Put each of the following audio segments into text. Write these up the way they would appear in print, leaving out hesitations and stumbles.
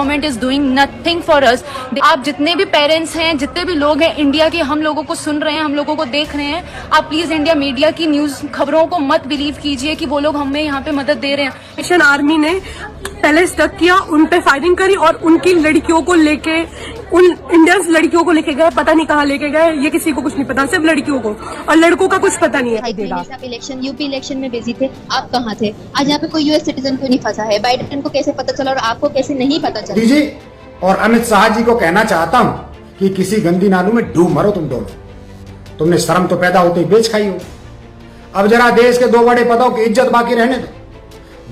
Government is doing nothing for us. आप जितने भी पेरेंट्स हैं, जितने भी लोग हैं इंडिया के, हम लोगों को सुन रहे हैं, हम लोगों को देख रहे हैं, आप प्लीज इंडिया मीडिया की न्यूज खबरों को मत बिलीव कीजिए कि वो लोग हमें यहाँ पे मदद दे रहे हैं। इंडियन आर्मी ने पहले स्टक किया, उन पे फायरिंग करी और उनकी लड़कियों को लेके, उन इंडियंस लड़कियों को लेके गए, पता नहीं कहाँ लेके गए, ये किसी को कुछ नहीं पता, सिर्फ लड़कियों को, और लड़कों का कुछ पता नहीं है। आप इलेक्शन, यूपी इलेक्शन में बिजी थे, आप कहाँ थे? आज यहाँ पे कोई यूएस सिटीजन क्यों नहीं फंसा है? बाइडेन को कैसे पता चला और आपको कैसे नहीं पता चला? जी और अमित शाह जी को कहना चाहता हूँ कि किसी गंदी नालू में डूब मरो तुम दोनों। तुमने शर्म तो पैदा होते ही बेच खाई हो। अब जरा देश के दो बड़े पदों की इज्जत बाकी रहने दो।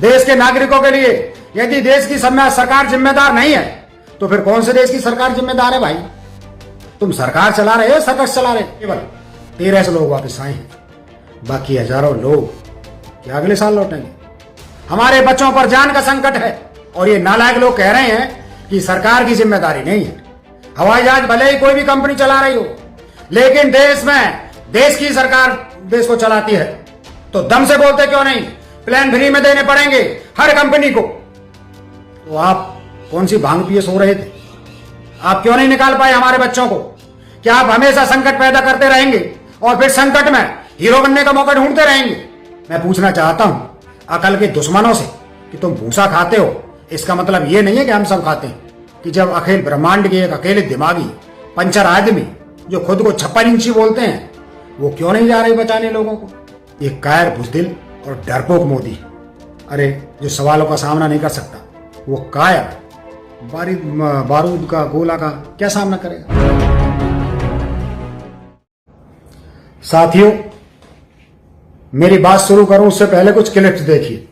देश के नागरिकों के लिए यदि देश की सरकार जिम्मेदार नहीं है तो फिर कौन से देश की सरकार जिम्मेदार है भाई? तुम सरकार चला रहे हो, सर्कस चला रहे? केवल 1300 लोग वापस आए हैं, बाकी हजारों लोग क्या अगले साल लौटेंगे? हमारे बच्चों पर जान का संकट है और ये नालायक लोग कह रहे हैं कि सरकार की जिम्मेदारी नहीं है। हवाई जहाज भले ही कोई भी कंपनी चला रही हो, लेकिन देश में देश की सरकार देश को चलाती है, तो दम से बोलते क्यों नहीं? प्लेन फ्री में देने पड़ेंगे हर कंपनी को। तो आप कौन सी भांग पिए सो रहे थे? आप क्यों नहीं निकाल पाए हमारे बच्चों को? क्या आप हमेशा संकट पैदा करते रहेंगे और फिर संकट में हीरो बनने का मौका ढूंढते रहेंगे? मैं पूछना चाहता हूं अकल के दुश्मनों से कि तुम भूसा खाते हो, इसका मतलब ये नहीं है कि हम सब खाते हैं। कि जब अखिल ब्रह्मांड के एक अकेले दिमागी पंचर आदमी जो खुद को 56 इंची बोलते हैं, वो क्यों नहीं जा रहे बचाने लोगों को? ये कायर बुज़दिल और डरपोक मोदी, अरे जो सवालों का सामना नहीं कर सकता वो कायर बारूद का गोला का क्या सामना करेगा? साथियों, मेरी बात शुरू करूं उससे पहले कुछ क्लिप्स देखिए।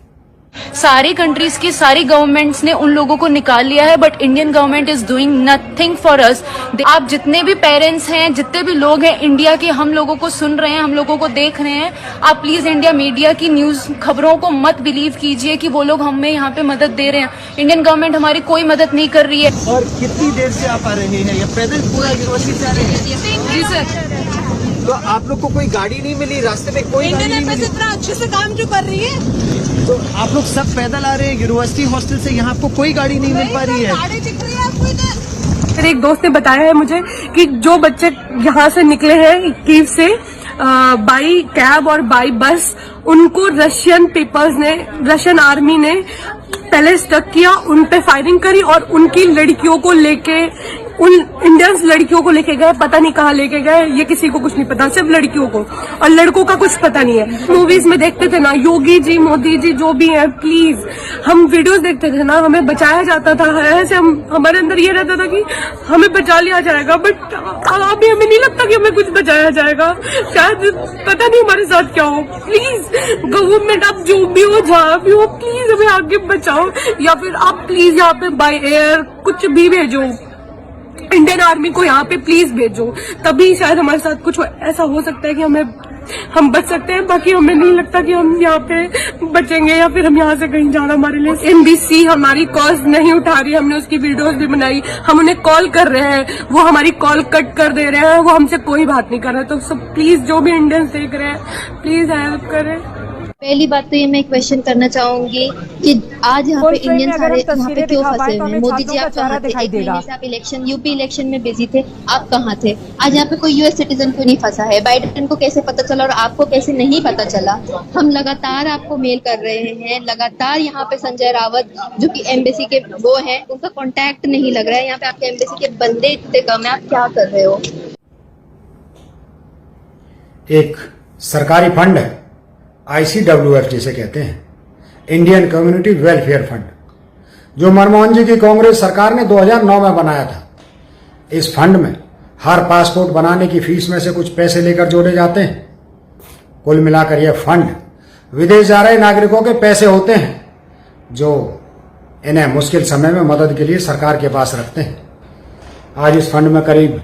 सारी कंट्रीज की सारी गवर्नमेंट्स ने उन लोगों को निकाल लिया है, but Indian government is doing nothing for us. आप जितने भी पेरेंट्स हैं, जितने भी लोग हैं इंडिया के, हम लोगों को सुन रहे हैं, हम लोगों को देख रहे हैं, आप प्लीज इंडिया मीडिया की न्यूज खबरों को मत बिलीव कीजिए कि वो लोग हमें यहाँ पे मदद दे रहे हैं। इंडियन गवर्नमेंट हमारी कोई मदद नहीं कर रही है। और कितनी देर से आप आ रहे हैं? या पैदल पूरा यूनिवर्सिटी से आ रहे हैं? जी सर। तो आप लोग को कोई गाड़ी नहीं मिली? रास्ते में कोई गाड़ी नहीं मिली? इतना अच्छे से काम जो कर रही है, तो आप लोग सब पैदल आ रहे हैं यूनिवर्सिटी हॉस्टल से, यहाँ आपको कोई गाड़ी नहीं मिल पा रही है? मेरे एक दोस्त ने बताया है मुझे कि जो बच्चे यहाँ से निकले हैं कीव से बाई कैब और बाई बस, उनको रशियन आर्मी ने पहले स्टक किया, उन पे फायरिंग करी और उनकी लड़कियों को लेके, उन इंडियंस लड़कियों को लेके गए, पता नहीं कहाँ लेके गए, ये किसी को कुछ नहीं पता, सिर्फ लड़कियों को, और लड़कों का कुछ पता नहीं है। मूवीज में देखते थे ना, योगी जी, मोदी जी, जो भी है, प्लीज, हम वीडियोस देखते थे ना, हमें बचाया जाता था, ऐसे हमारे अंदर ये रहता था कि हमें बचा लिया जाएगा, बट अभी हमें नहीं लगता कि हमें कुछ बचाया जाएगा। शायद पता नहीं हमारे साथ क्या हो। प्लीज गवर्नमेंट, आप जो भी हो, जहाँ भी हो, प्लीज हमें आगे बचाओ, या फिर आप प्लीज यहाँ पे बाय एयर कुछ भी भेजो, इंडियन आर्मी को यहाँ पे प्लीज भेजो, तभी शायद हमारे साथ कुछ ऐसा हो सकता है कि हम बच सकते हैं। बाकी हमें नहीं लगता कि हम यहाँ पे बचेंगे, या फिर हम यहाँ से कहीं जाना हमारे लिए। एमबीसी हमारी कॉल नहीं उठा रही, हमने उसकी वीडियोस भी बनाई, हम उन्हें कॉल कर रहे हैं, वो हमारी कॉल कट कर दे रहे हैं, वो हमसे कोई बात नहीं कर रहे। तो सब प्लीज, जो भी इंडियंस देख रहे हैं, प्लीज हेल्प करें। पहली बात तो ये मैं क्वेश्चन करना चाहूंगी कि आज यहाँ पे इंडियन सारे यहाँ पे क्यों फंसे हुए हैं? मोदी जी आप कहाँ थे? एक महीने से आप इलेक्शन, यूपी इलेक्शन में बिजी थे, आप कहाँ थे? आज यहाँ पे कोई यूएस सिटीजन क्यों नहीं फंसा है? बाइडेन को कैसे पता चला और आपको कैसे नहीं पता चला? हम लगातार आपको मेल कर रहे हैं, लगातार यहाँ पे संजय रावत जो कि एम्बेसी के वो है, उनका कॉन्टैक्ट नहीं लग रहा है। यहाँ पे आपके एम्बेसी के बंदे इतने कम है, आप क्या कर रहे हो? एक सरकारी फंड है, ICWF जिसे कहते हैं, इंडियन कम्युनिटी वेलफेयर फंड, जो मनमोहन जी की कांग्रेस सरकार ने 2009 में बनाया था। इस फंड में हर पासपोर्ट बनाने की फीस में से कुछ पैसे लेकर जोड़े जाते हैं। कुल मिलाकर यह फंड विदेश जा रहे नागरिकों के पैसे होते हैं, जो इन्हें मुश्किल समय में मदद के लिए सरकार के पास रखते हैं। आज इस फंड में करीब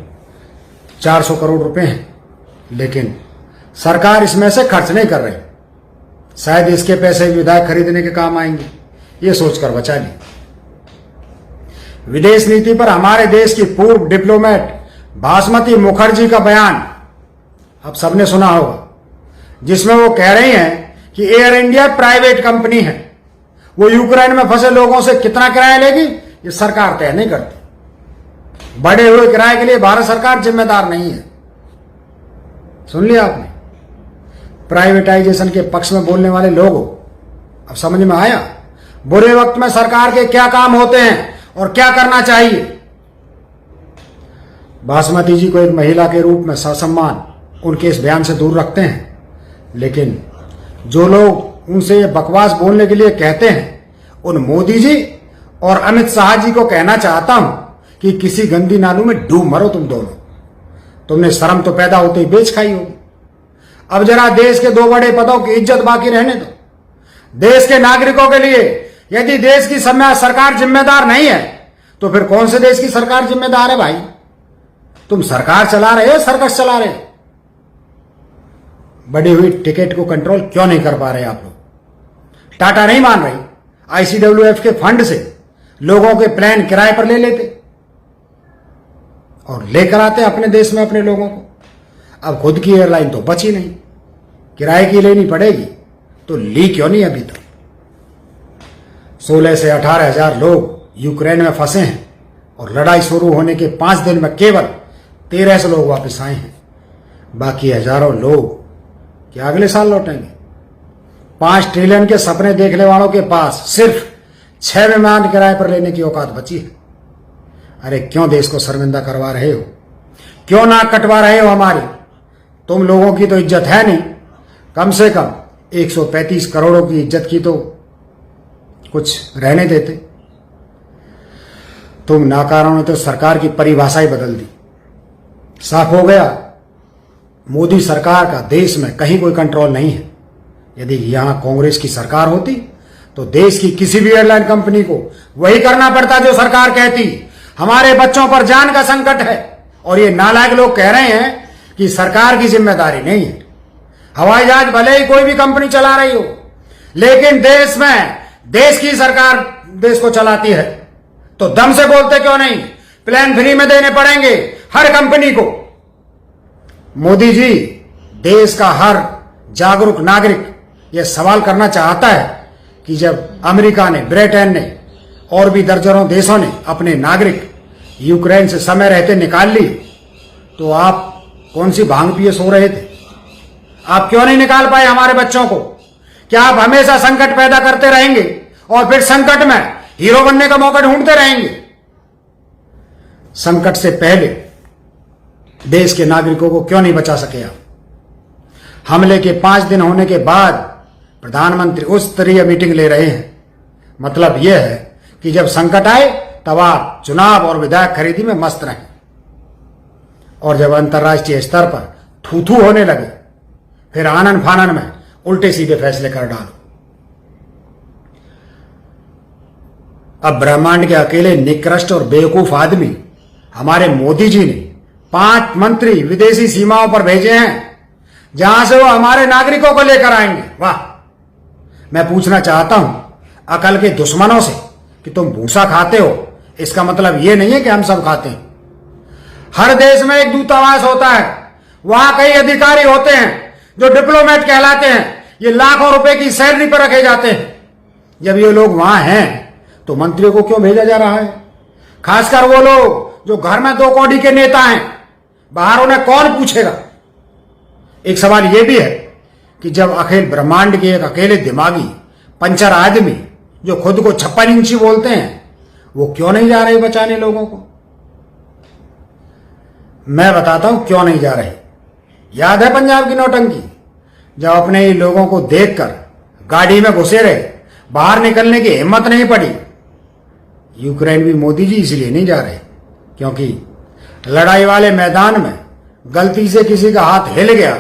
400 करोड़ रुपए हैं, लेकिन सरकार इसमें से खर्च नहीं कर रही। शायद इसके पैसे विधायक खरीदने के काम आएंगे, ये सोचकर बचा ली। विदेश नीति पर हमारे देश की पूर्व डिप्लोमेट बासमती मुखर्जी का बयान आप सबने सुना होगा, जिसमें वो कह रही हैं कि एयर इंडिया प्राइवेट कंपनी है, वो यूक्रेन में फंसे लोगों से कितना किराया लेगी ये सरकार तय नहीं करती। बढ़े हुए किराए के लिए भारत सरकार जिम्मेदार नहीं है। सुन लिया आपने? प्राइवेटाइजेशन के पक्ष में बोलने वाले लोगों, अब समझ में आया बुरे वक्त में सरकार के क्या काम होते हैं और क्या करना चाहिए। बासमती जी को एक महिला के रूप में ससम्मान उनके इस बयान से दूर रखते हैं, लेकिन जो लोग उनसे ये बकवास बोलने के लिए कहते हैं, उन मोदी जी और अमित शाह जी को कहना चाहता हूं कि किसी गंदी नालों में डूब मरो तुम दोनों। तुमने शर्म तो पैदा होते ही बेच खाई होगी। अब जरा देश के दो बड़े पदों की इज्जत बाकी रहने दो। देश के नागरिकों के लिए यदि देश की सरकार जिम्मेदार नहीं है, तो फिर कौन से देश की सरकार जिम्मेदार है भाई? तुम सरकार चला रहे हो, सर्कस चला रहे हो। बढ़ी हुई टिकट को कंट्रोल क्यों नहीं कर पा रहे आप लोग? टाटा नहीं मान रही, ICWF के फंड से लोगों के प्लेन किराए पर ले लेते और लेकर आते अपने देश में अपने लोगों को। अब खुद की एयरलाइन तो बची नहीं, किराए की लेनी पड़ेगी, तो ली क्यों नहीं अभी तक? 16 से 18 हजार लोग यूक्रेन में फंसे हैं और लड़ाई शुरू होने के 5 दिन में केवल 1300 लोग वापस आए हैं। बाकी हजारों लोग क्या अगले साल लौटेंगे? 5 ट्रिलियन के सपने देखने वालों के पास सिर्फ 6 विमान किराए पर लेने की औकात बची है। अरे क्यों देश को शर्मिंदा करवा रहे हो? क्यों नाक कटवा रहे हो हमारी? तुम लोगों की तो इज्जत है नहीं, कम से कम 135 करोड़ों की इज्जत की तो कुछ रहने देते। तुम नाकारों ने तो सरकार की परिभाषा ही बदल दी। साफ हो गया मोदी सरकार का देश में कहीं कोई कंट्रोल नहीं है। यदि यहां कांग्रेस की सरकार होती तो देश की किसी भी एयरलाइन कंपनी को वही करना पड़ता जो सरकार कहती। हमारे बच्चों पर जान का संकट है और ये नालायक लोग कह रहे हैं कि सरकार की जिम्मेदारी नहीं है। हवाई जहाज भले ही कोई भी कंपनी चला रही हो, लेकिन देश में देश की सरकार देश को चलाती है, तो दम से बोलते क्यों नहीं? प्लेन फ्री में देने पड़ेंगे हर कंपनी को। मोदी जी, देश का हर जागरूक नागरिक यह सवाल करना चाहता है कि जब अमेरिका ने, ब्रिटेन ने और भी दर्जनों देशों ने अपने नागरिक यूक्रेन से समय रहते निकाल लिए, तो आप कौन सी भांग पिए सो रहे थे? आप क्यों नहीं निकाल पाए हमारे बच्चों को? क्या आप हमेशा संकट पैदा करते रहेंगे और फिर संकट में हीरो बनने का मौका ढूंढते रहेंगे? संकट से पहले देश के नागरिकों को क्यों नहीं बचा सके आप? हमले के 5 दिन होने के बाद प्रधानमंत्री उच्च स्तरीय मीटिंग ले रहे हैं। मतलब यह है कि जब संकट आए तब आप चुनाव और विधायक खरीदी में मस्त रहें, और जब अंतर्राष्ट्रीय स्तर पर थू-थू होने लगे फिर आनन फानन में उल्टे सीधे फैसले कर डालो। अब ब्रह्मांड के अकेले निकृष्ट और बेवकूफ आदमी हमारे मोदी जी ने 5 मंत्री विदेशी सीमाओं पर भेजे हैं, जहां से वो हमारे नागरिकों को लेकर आएंगे। वाह! मैं पूछना चाहता हूं अकल के दुश्मनों से कि तुम भूसा खाते हो, इसका मतलब यह नहीं है कि हम सब खाते हैं। हर देश में एक दूतावास होता है, वहां कई अधिकारी होते हैं जो डिप्लोमेट कहलाते हैं। ये लाखों रुपए की सैलरी पर रखे जाते हैं। जब ये लोग वहां हैं तो मंत्रियों को क्यों भेजा जा रहा है? खासकर वो लोग जो घर में 2 कौड़ी के नेता हैं, बाहर उन्हें कौन पूछेगा? एक सवाल यह भी है कि जब अखिल ब्रह्मांड के एक अकेले दिमागी पंचर आदमी जो खुद को 56 इंची बोलते हैं, वो क्यों नहीं जा रहे बचाने लोगों को? मैं बताता हूं क्यों नहीं जा रहे। याद है पंजाब की नौटंकी, जब अपने ही लोगों को देखकर गाड़ी में घुसे रहे, बाहर निकलने की हिम्मत नहीं पड़ी। यूक्रेन भी मोदी जी इसलिए नहीं जा रहे क्योंकि लड़ाई वाले मैदान में गलती से किसी का हाथ हिल गया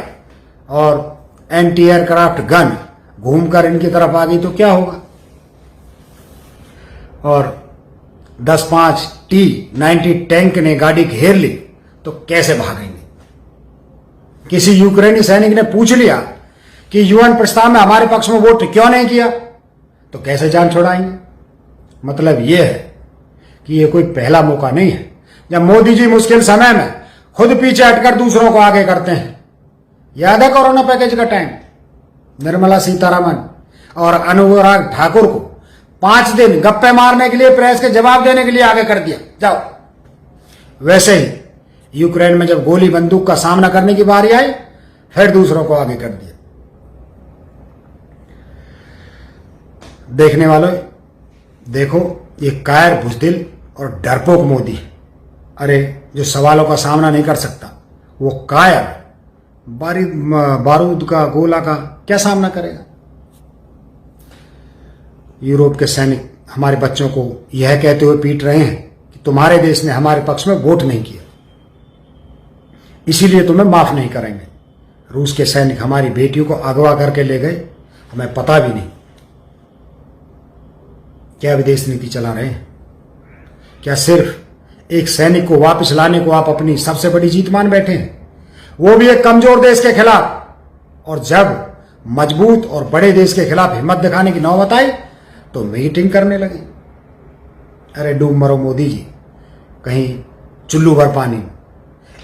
और एंटी एयरक्राफ्ट गन घूमकर इनकी तरफ आ गई तो क्या होगा? और 10-5 T-90 टैंक ने गाड़ी घेर ली तो कैसे भागेंगे? किसी यूक्रेनी सैनिक ने पूछ लिया कि यूएन प्रस्ताव में हमारे पक्ष में वोट क्यों नहीं किया, तो कैसे जान छुड़ाएंगे? मतलब यह है कि यह कोई पहला मौका नहीं है जब मोदी जी मुश्किल समय में खुद पीछे हटकर दूसरों को आगे करते हैं। याद है कोरोना पैकेज का टाइम? निर्मला सीतारमण और अनुराग ठाकुर को 5 दिन गप्पे मारने के लिए, प्रेस के जवाब देने के लिए आगे कर दिया, जाओ। वैसे ही यूक्रेन में जब गोली बंदूक का सामना करने की बारी आई, फिर दूसरों को आगे कर दिया। देखने वालों, देखो, ये कायर, बुज़दिल और डरपोक मोदी है। अरे, जो सवालों का सामना नहीं कर सकता, वो कायर बारूद का, गोला का क्या सामना करेगा। यूरोप के सैनिक हमारे बच्चों को यह कहते हुए पीट रहे हैं कि तुम्हारे देश ने हमारे पक्ष में वोट नहीं किया, इसीलिए तुम्हें माफ नहीं करेंगे। रूस के सैनिक हमारी बेटियों को अगवा करके ले गए, हमें पता भी नहीं। क्या विदेश नीति चला रहे हैं? क्या सिर्फ एक सैनिक को वापस लाने को आप अपनी सबसे बड़ी जीत मान बैठे हैं, वो भी एक कमजोर देश के खिलाफ? और जब मजबूत और बड़े देश के खिलाफ हिम्मत दिखाने की नौबत आई तो मीटिंग करने लगे। अरे डूब मरो मोदी जी, कहीं चुल्लू भर पानी में।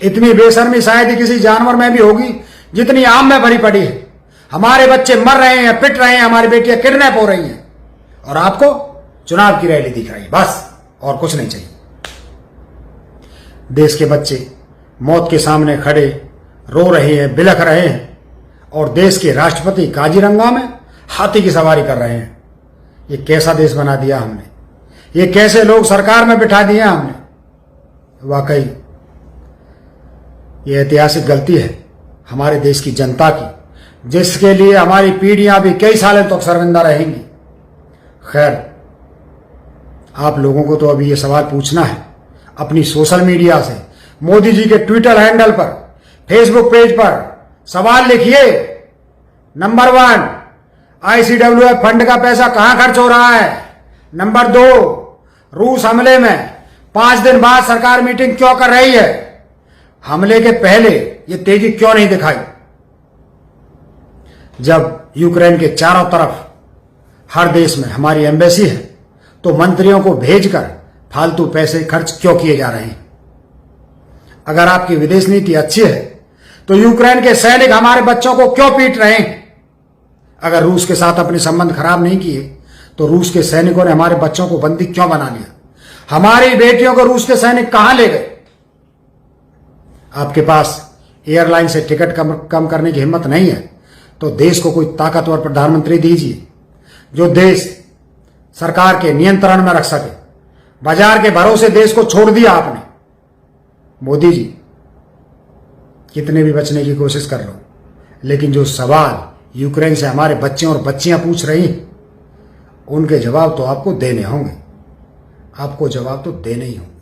इतनी बेशर्मी शायद ही किसी जानवर में भी होगी जितनी आम में भरी पड़ी है। हमारे बच्चे मर रहे हैं, पिट रहे हैं, हमारी बेटियां किडनैप हो रही हैं, और आपको चुनाव की रैली दिख रही है, बस, और कुछ नहीं चाहिए। देश के बच्चे मौत के सामने खड़े रो रहे हैं, बिलख रहे हैं, और देश के राष्ट्रपति काजीरंगा में हाथी की सवारी कर रहे हैं। ये कैसा देश बना दिया हमने, ये कैसे लोग सरकार में बिठा दिए हमने। वाकई ये ऐतिहासिक गलती है हमारे देश की जनता की, जिसके लिए हमारी पीढ़ियां भी कई सालों तक शर्मिंदा रहेंगी। खैर, आप लोगों को तो अभी ये सवाल पूछना है अपनी सोशल मीडिया से, मोदी जी के ट्विटर हैंडल पर, फेसबुक पेज पर सवाल लिखिए। नंबर 1, ICWF फंड का पैसा कहां खर्च हो रहा है? नंबर 2, रूस हमले में 5 दिन बाद सरकार मीटिंग क्यों कर रही है? हमले के पहले ये तेजी क्यों नहीं दिखाई? जब यूक्रेन के चारों तरफ हर देश में हमारी एम्बेसी है, तो मंत्रियों को भेजकर फालतू पैसे खर्च क्यों किए जा रहे हैं? अगर आपकी विदेश नीति अच्छी है तो यूक्रेन के सैनिक हमारे बच्चों को क्यों पीट रहे हैं? अगर रूस के साथ अपने संबंध खराब नहीं किए तो रूस के सैनिकों ने हमारे बच्चों को बंदी क्यों बना लिया? हमारी बेटियों को रूस के सैनिक कहां ले गए? आपके पास एयरलाइन से टिकट कम करने की हिम्मत नहीं है तो देश को कोई ताकतवर प्रधानमंत्री दीजिए, जो देश सरकार के नियंत्रण में रख सके। बाजार के भरोसे देश को छोड़ दिया आपने। मोदी जी, कितने भी बचने की कोशिश कर लो, लेकिन जो सवाल यूक्रेन से हमारे बच्चे और बच्चियां पूछ रही हैं, उनके जवाब तो आपको देने होंगे, आपको जवाब तो देने ही होंगे।